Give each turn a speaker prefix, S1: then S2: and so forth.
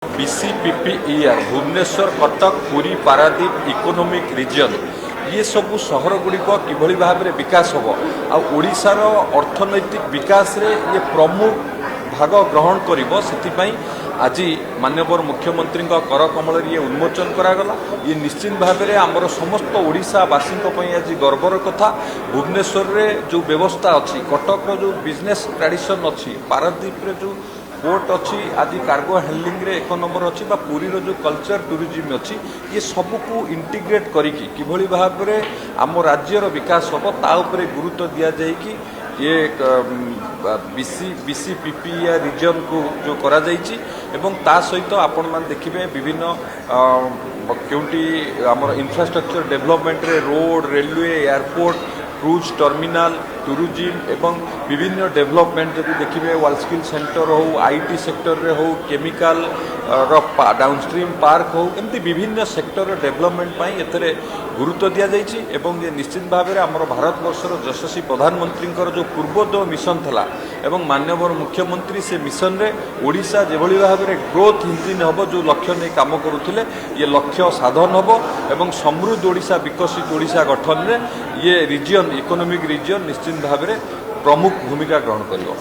S1: बीसीपीपीईआर Bhubaneswar Cuttack Puri Paradip economic region ये सबू सहर गुड़िक किभली भाव में विकास हम आशार अर्थनैतिक विकास रे ये प्रमुख भाग ग्रहण कर आज माननीय मुख्यमंत्री कर कमल ये उन्मोचन करागला ये निश्चित भाव में आमर समस्त ओडिशावासी आज गर्वर कथा भुवनेश्वर रे जो व्यवस्था अच्छी कटक जो बिजनेस ट्रेडिशन अच्छी पारादीप रे जो पोर्ट अच्छी आदि कार्गो हैंडलिंग रे एक नंबर अच्छी पुरी रो जो कल्चर टूरिज्म अच्छी ये सबको इंटीग्रेट करिकी किभली भाव में आम राज्यर विकास हम ता उपरे गुरुत्व दि जाए कि ये बीसीपीपीआर रीजन को जो करा जाइछि एवं ता सहित आपण मान देखिबे विभिन्न केउंटी आमर इंफ्रास्ट्रक्चर डेवलपमेंट रे road railway airport cruise terminal tourism एवं विभिन्न डेवलपमेंट जब देखिए वर्ल्ड स्किल सेंटर हो आईटी सेक्टर रे हो केमिकल डाउनस्ट्रीम पार्क हो एमती विभिन्न सेक्टर डेवलपमेंट पाई एथरे गुरुत्व दि जाइछि एवं ये निश्चित भाव में आमर भारत वर्षर यशस्वी प्रधानमंत्री जो पूर्वोदय मिशन था एवं माननीय मुख्यमंत्री से मिशन रे ओडिशा जेभली भाव में ग्रोथ इंजिन हम जो लक्ष्य नहीं काम करुले ये लक्ष्य साधन हम एवं समृद्ध ओडिशा विकसित ओडिशा गठन में ये रीजन इकोनॉमिक रीजन निश्चित भाव में प्रमुख भूमिका ग्रहण करियो।